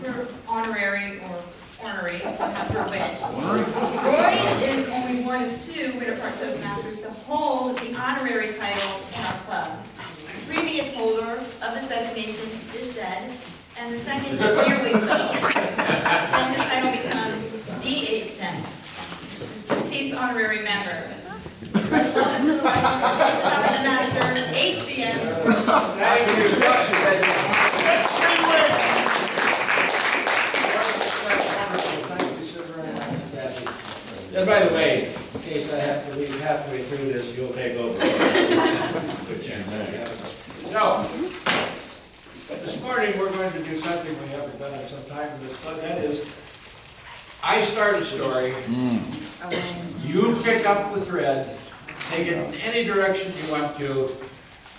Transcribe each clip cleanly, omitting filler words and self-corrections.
super honorary or ornery for which Roy is only one of two Winter-Park Toastmasters to hold the honorary title in our club. The previous holder of this designation is dead, and the second is clearly so. And the title becomes DHM, deceased honorary member. Welcome to the Toastmasters, HCM. That's an introduction. And by the way, in case I have to leave halfway through this, you'll take over. Good chance I have. So, this morning we're going to do something we haven't done in some time in this club. That is, I start a story, you pick up the thread, take it in any direction you want to,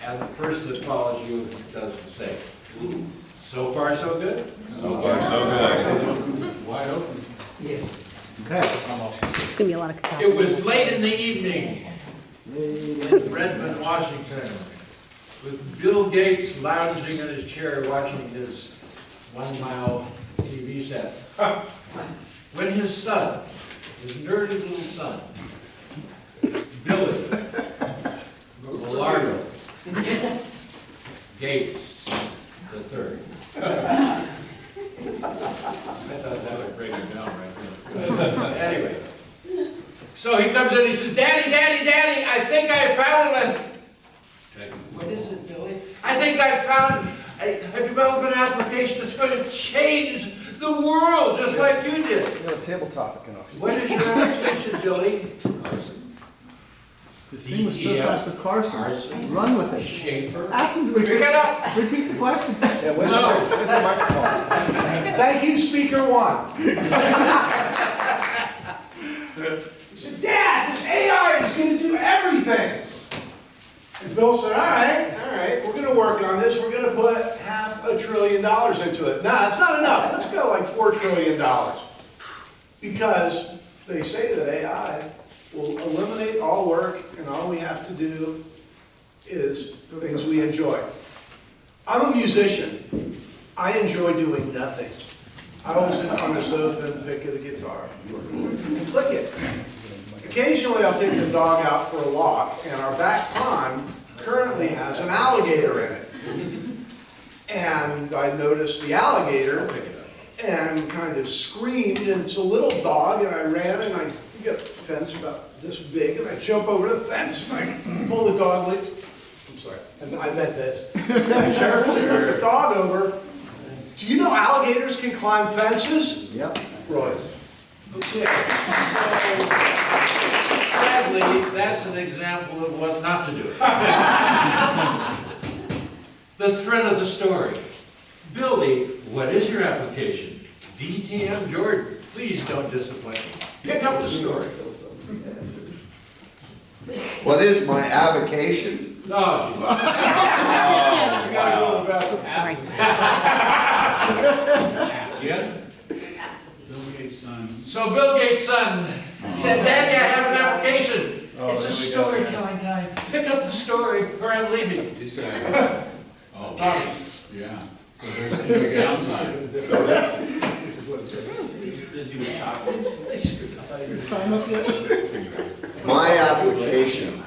and the person that follows you does the same. So far, so good? So far, so good. Wide open. Yeah. Okay. It's gonna be a lot of cacao. It was late in the evening in Redmond, Washington, with Bill Gates lounging in his chair watching his 1 mile TV set. When his son, his nerdy little son, Billy Largo Gates the third. I thought that would break him down right there. Anyway, so he comes in, he says, Daddy, Daddy, Daddy, I think I found one. What is it, Billy? I think I've developed an application that's going to change the world, just like you did. You know, table topic enough. What is your application, Billy? Distinguished BTM. Toastmaster Carson. Run with it. Schaefer. Ask him to Pick it up. repeat the question. Yeah, where's No. where's the microphone? Thank you, Speaker One. He said, Dad, this AI is going to do everything. And Bill said, all right, we're going to work on this. We're going to put $500 billion into it. Nah, it's not enough. Let's go like $4 trillion. Because they say that AI will eliminate all work and all we have to do is things we enjoy. I'm a musician. I enjoy doing nothing. I will sit on the sofa and pick at a guitar and click it. Occasionally I'll take the dog out for a walk, and our back pond currently has an alligator in it. And I noticed the alligator and kind of screamed, and it's a little dog, and I ran and I get a fence about this big, and I jump over the fence and I pull the dog lead. I'm sorry, and I meant this. I carefully put the dog over. Do you know alligators can climb fences? Yep. Roy. Okay, so sadly, that's an example of what not to do. The thread of the story. Billy, what is your application? DTM Jordan, please don't disappoint me. Pick up the story. What is my avocation? Oh, geez. I gotta go to the bathroom. Sorry. Yeah? Bill Gates' son. So Bill Gates' son said, Daddy, I have an application. It's a storytelling time. Pick up the story or I'm leaving. He's gonna. Oh, yeah. So there's a big downside. My application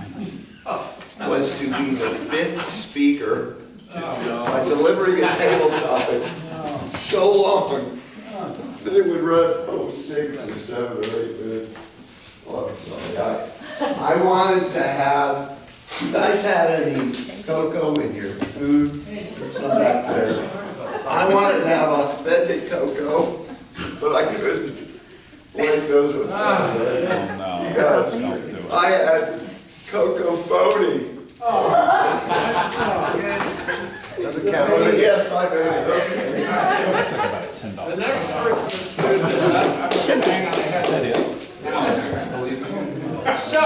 was to be the 5th speaker by delivering a table topic so long that it would run 6 or 7 or 8 minutes. Oh, I'm sorry. I wanted to have, you guys had any cocoa in your food? There's some back there. I wanted to have authentic cocoa, but I couldn't. Blake knows what's happening. No, Because don't do it. I had cocoa phony. Doesn't count. Yes, I made it. That's like about $10. The next person, hang on, I have that. So,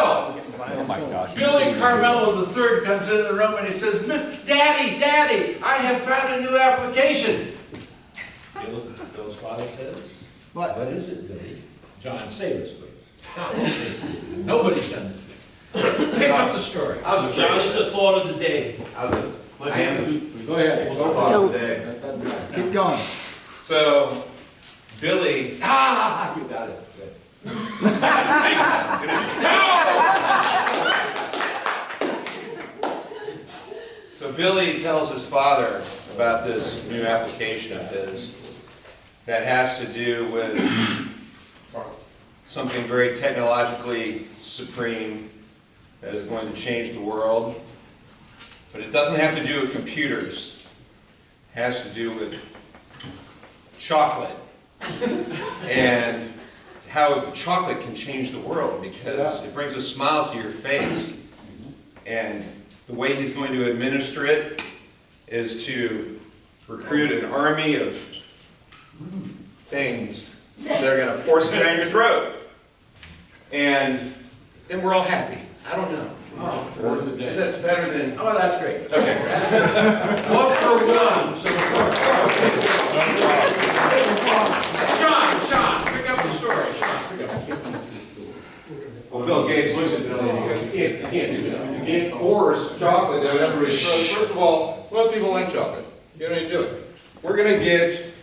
Oh my gosh. Billy Carmelo III comes into the room and he says, Daddy, Daddy, I have found a new application. Bill's father says, What? what is it, Billy? John, say this, please. Stop saying Nobody's done this thing. Pick up the story. John, it's the thought of the day. Go ahead. Keep going. So, Billy, You got it. Good. So Billy tells his father about this new application of his that has to do with something very technologically supreme that is going to change the world. But it doesn't have to do with computers. It has to do with chocolate. And how chocolate can change the world, because it brings a smile to your face. And the way he's going to administer it is to recruit an army of things that are going to force it down your throat. And then we're all happy. I don't know. That's better than... Oh, that's great. Okay. Vote for one. So Sean, pick up the story. Sean, pick up. Well, Bill Gates looks at Billy and he goes, you can't do that. You can't force chocolate down everybody's throat. First of all, most people like chocolate. You don't need to do it. We're going to get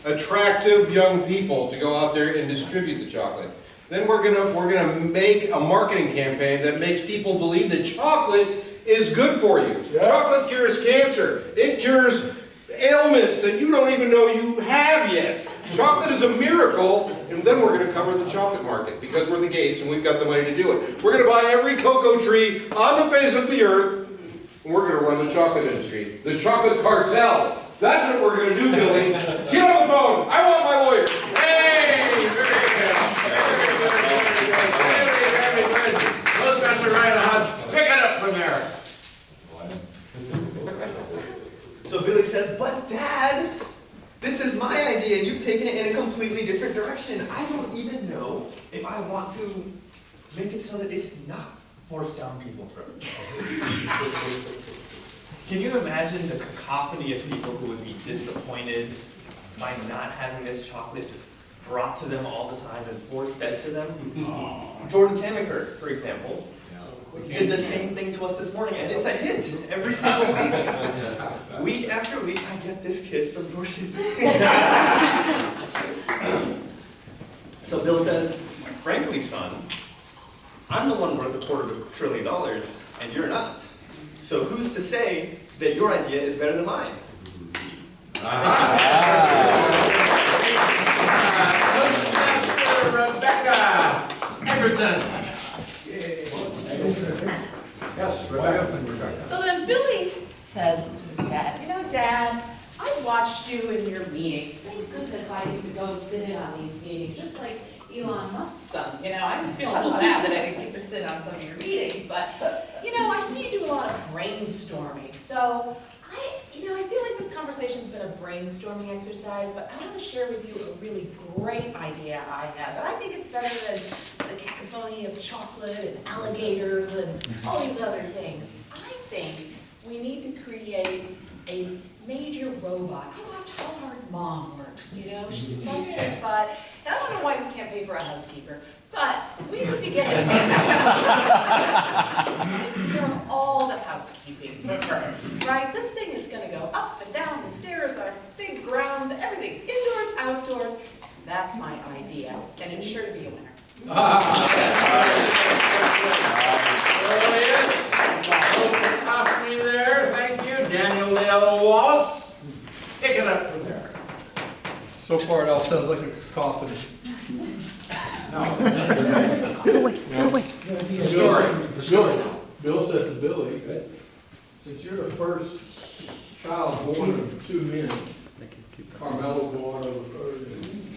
attractive young people to go out there and distribute the chocolate. Then we're gonna make a marketing campaign that makes people believe that chocolate is good for you. Yeah. Chocolate cures cancer. It cures ailments that you don't even know you have yet. Chocolate is a miracle, and then we're going to cover the chocolate market because we're the Gates and we've got the money to do it. We're going to buy every cocoa tree on the face of the earth, and we're going to run the chocolate industry. The chocolate cartel. That's what we're going to do, Billy. Get on the phone. I want my lawyer. Hey, very good. Very good. Let's pass it right on. Pick it up from there. So Billy says, but Dad, this is my idea and you've taken it in a completely different direction. I don't even know if I want to make it so that it's not forced down people's throats. Can you imagine the cacophony of people who would be disappointed by not having this chocolate just brought to them all the time and forced fed to them? Jordan Kamiker, for example, did the same thing to us this morning, and it's a hit every single week. Week after week, I get this kiss from Jordan. So Bill says, frankly, son, I'm the one worth $250 billion, and you're not. So who's to say that your idea is better than mine? Rebecca Everton. Yes, Rebecca. So then Billy says to his dad, you know, Dad, I watched you in your meetings. Thank goodness I get to go and sit in on these meetings, just like Elon Musk's son. You know, I was feeling a little bad that I didn't get to sit on some of your meetings, but, you know, I see you do a lot of brainstorming. So I feel like this conversation's been a brainstorming exercise, but I want to share with you a really great idea I had that I think it's better than the cacophony of chocolate and alligators and all these other things. I think we need to create a major robot. I watch how hard Mom works, you know? She busts her butt. And I don't know why we can't pay for a housekeeper, but we need to get it. Takes care of all the housekeeping for her, right? This thing is going to go up and down the stairs, our big grounds, everything, indoors, outdoors. That's my idea, and it's sure to be a winner. Coffee there, thank you. Daniel Leal Wallace. Pick it up from there. So far, it all sounds like a coffin. The story now. Bill said to Billy, since you're the first child born of two men, Carmelo born of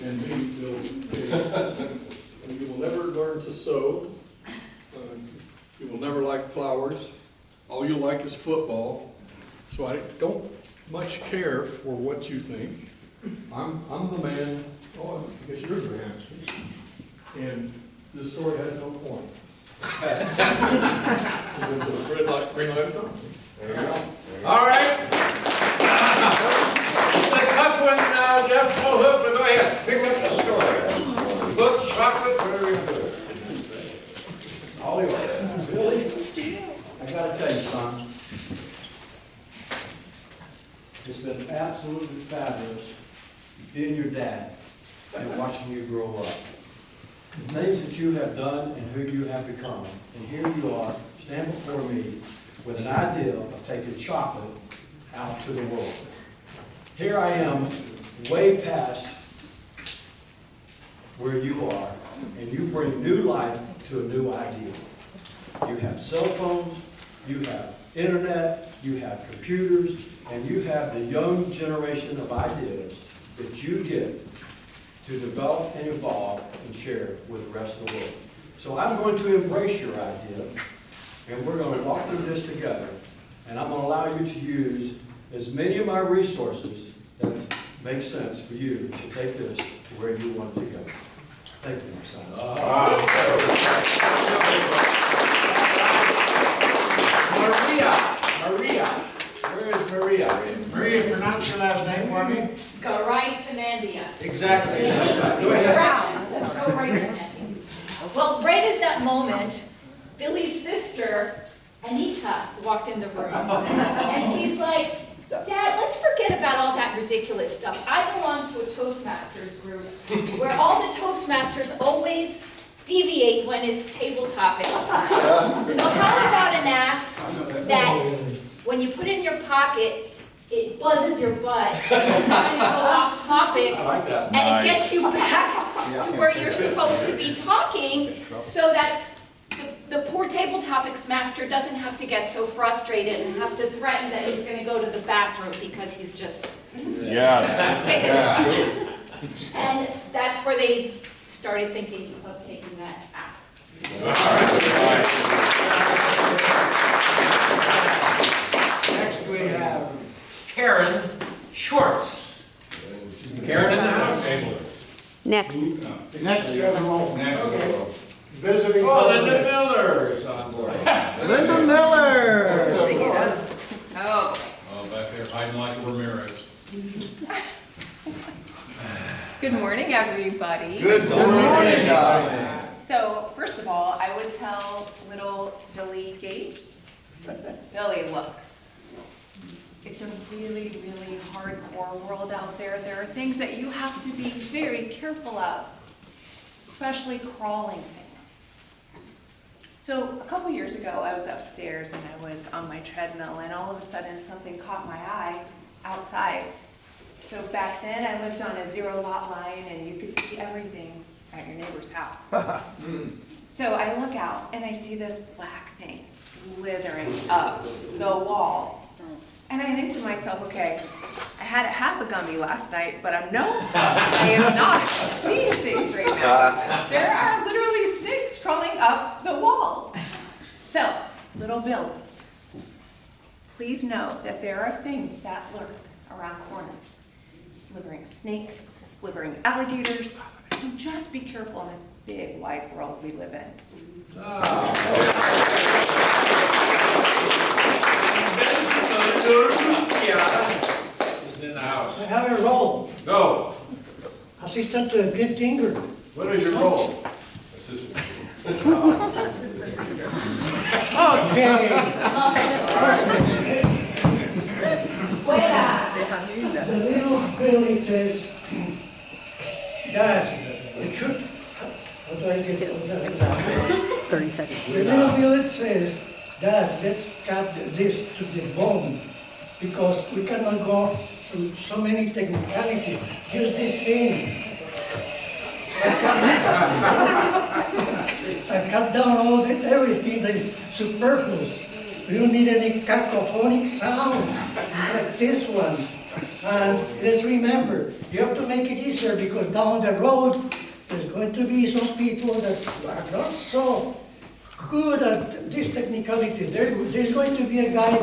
and me, Bill, you will never learn to sew. You will never like flowers. All you like is football. So I don't much care for what you think. I'm the man. Oh, I guess you're the man. And this story has no point. Red light, green light, something. There you go. All right. It's a tough one now, Jeff. No hook, but go ahead. Pick up the story. Book, chocolate, whatever you do. All you want. Billy, I gotta tell you, son, it's been absolutely fabulous being your and watching you grow up. The things that you have done and who you have become. And here you are, stand before me with an idea of taking chocolate out to the world. Here I am, way past where you are, and you bring new life to a new idea. You have cell phones, you have internet, you have computers, and you have the young generation of ideas that you get to develop and evolve and share with the rest of the world. So I'm going to embrace your idea, and we're going to walk through this together, and I'm going to allow you to use as many of my resources that make sense for you to take this to where you want it to go. Thank you, my son. Maria. Where is Maria? Maria, pronounce your last name for me. Go right to Nandia. Exactly. Go ahead. Directions to go right to Nandia. Well, right at that moment, Billy's sister, Anita, walked in the room. And she's like, Dad, let's forget about all that ridiculous stuff. I belong to a Toastmasters group where all the Toastmasters always deviate when it's table topics time. So how about an app that when you put it in your pocket, it buzzes your butt, and you kind of go off topic, and it gets you back to where you're supposed to be talking, so that the poor table topics master doesn't have to get so frustrated and have to threaten that he's going to go to the bathroom because he's just sick of this. And that's where they started thinking of taking that app. Next we have Karen Schwartz. Karen in the house. Next. Next. Visiting. Oh, Linda Miller is on board. Linda Miller. Oh. Oh, back there, hiding like Ramirez. Good morning, everybody. Good morning, Doc. So, first of all, I would tell little Billy Gates, Billy, look, it's a really, really hardcore world out there. There are things that you have to be very careful of, especially crawling things. So, a couple years ago, I was upstairs and I was on my treadmill, and all of a sudden something caught my eye outside. So back then, I lived on a 0 lot line, and you could see everything at your neighbor's house. So I look out, and I see this black thing slithering up the wall. And I think to myself, okay, I had a half a gummy last night, but I am not seeing things right now. There are literally snakes crawling up the wall. So, little Bill, please know that there are things that lurk around corners. Slithering snakes, slithering alligators. So just be careful in this big, wide world we live in. Is in the house. I have a role. Go. Assistant to a good singer. What is your role? Assistant. Okay. The little Billy says, Dad, it should. How do I get that? 30 seconds. The little Billy says, Dad, let's cut this to the bone because we cannot go through so many technicalities. Use this thing. I cut down everything that is superfluous. We don't need any cacophonic sounds like this one. And let's remember, you have to make it easier because down the road, there's going to be some people that are not so good at these technicalities. There's going to be a guy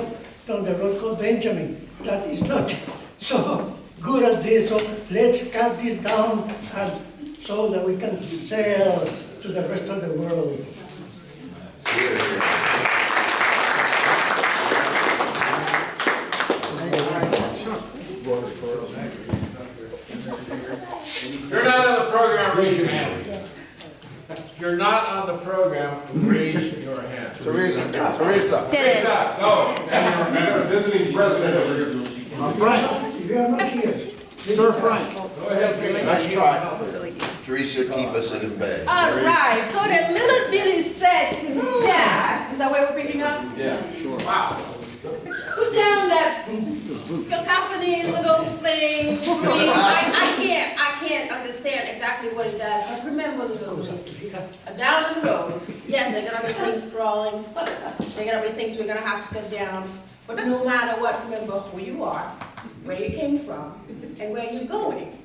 down the road called Benjamin that is not so good at this. So let's cut this down and so that we can sell to the rest of the world. If you're not on the program, raise your hand. If you're not on the program, raise your hand. Teresa. Dennis. Go. Visiting president over here. Frank. If you are not here, Sir Frank. Go ahead, Felix. Let's try. Teresa, keep us in bay. All right, so that little Billy said to me, Dad, is that where we're picking up? Yeah, sure. Wow. Put down that cacophony little thing. I can't understand exactly what it does, but remember, little Billy, down the road, yes, there are gonna be things crawling, there are gonna be things we're gonna have to cut down, but no matter what, remember who you are, where you came from, and where you're going.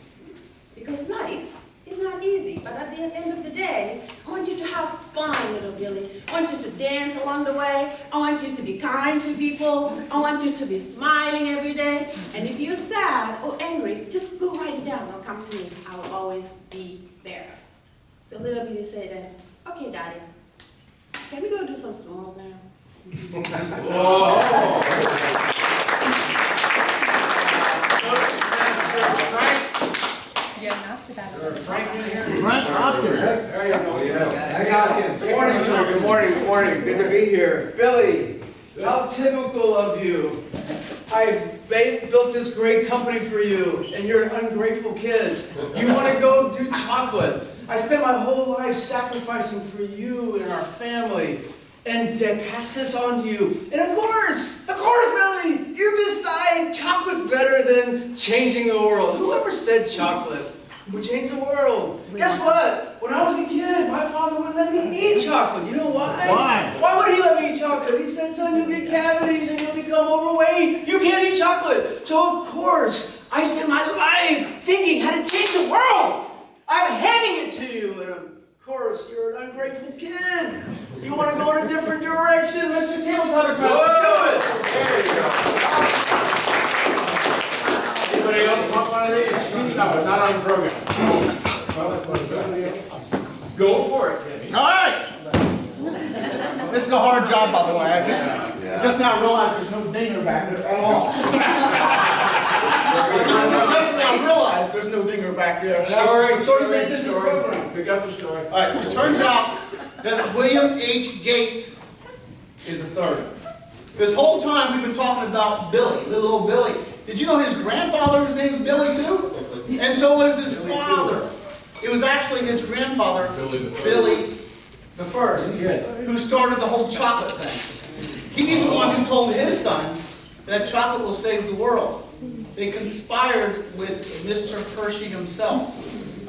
Because life is not easy, but at the end of the day, I want you to have fun, little Billy. I want you to dance along the way. I want you to be kind to people. I want you to be smiling every day. And if you're sad or angry, just go write it down or come to me. I will always be there. So little Billy said then, okay, Daddy, can we go do some s'mores now? Yeah, not to that. Frank in here? Frank Hopkins. There you go. I got him. Good morning, sir. Good morning, good morning. Good to be here. Billy, how typical of you. I built this great company for you, and you're an ungrateful kid. You want to go do chocolate. I spent my whole life sacrificing for you and our family, and to pass this on to you. And of course, Billy, you decide chocolate's better than changing the world. Whoever said chocolate would change the world? Guess what? When I was a kid, my father wouldn't let me eat chocolate. You know why? Why? Why would he let me eat chocolate? He said, son, you'll get cavities and you'll become overweight. You can't eat chocolate. So of course, I spent my life thinking how to change the world. I'm handing it to you. And of course, you're an ungrateful kid. You want to go in a different direction, Mr. Tabletop is about to do it. There you go. Anybody else want one of these? No, but not on the program. Go for it, Timmy. All right. This is a hard job, by the way. I just now realized there's no dinger back there at all. Just now realized there's no dinger back there. Story. Pick up the story. All right. It turns out that William H. Gates is the third. This whole time we've been talking about Billy, little old Billy. Did you know his grandfather was named Billy too? And so was his father. It was actually his grandfather, Billy the First, who started the whole chocolate thing. He's the one who told his son that chocolate will save the world. They conspired with Mr. Hershey himself.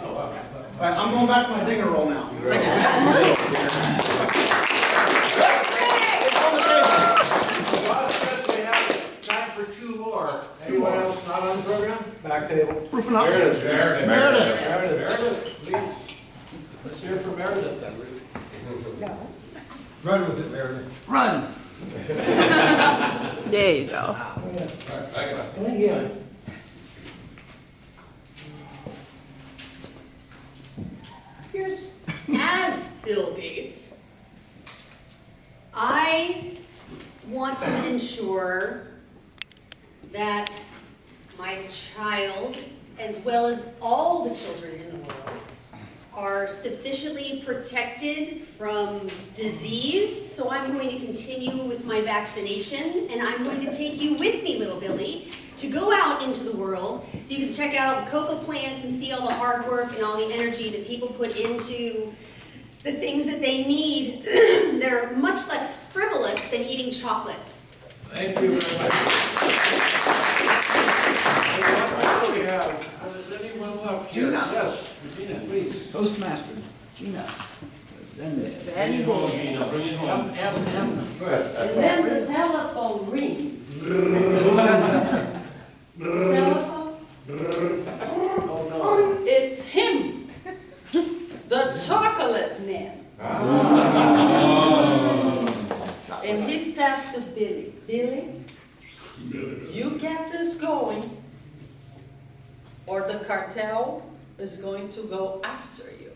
All right, I'm going back to my dinger roll now. Thank you. It's on the table. We have time for two more. Anyone else not on the program? Back table. Roofing up. Meredith. Meredith. Please. Let's hear from Meredith then. Run with it, Meredith. Run. There you go. As Bill Gates, I want to ensure that my child, as well as all the children in the world, are sufficiently protected from disease. So I'm going to continue with my vaccination, and I'm going to take you with me, little Billy, to go out into the world. So you can check out all the cocoa plants and see all the hard work and all the energy that people put into the things that they need. They're much less frivolous than eating chocolate. Thank you very much. We have, is anyone left here? Gina. Yes, Gina, please. Toastmaster. Gina. Send it. Bring it home, Gina. Bring it home. And then the telephone rings. Telephone? Oh, no. It's him, the chocolate man. And he says to Billy, Billy, you get this going, or the cartel is going to go after you.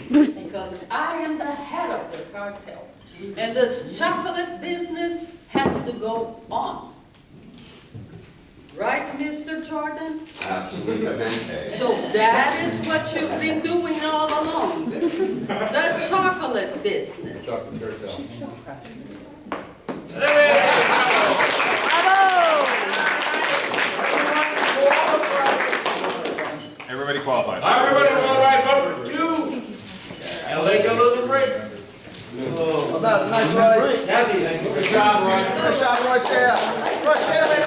Because I am the head of the cartel. And this chocolate business has to go on. Right, Mr. Jordan? Absolutely. So that is what you've been doing all along. The chocolate business. Everybody qualified. Everybody, all right, vote for two And let go a little break. About a nice break. Kathy, thank you. Good job, Roy. Good job, Roy. Stay out. Roy, stay out.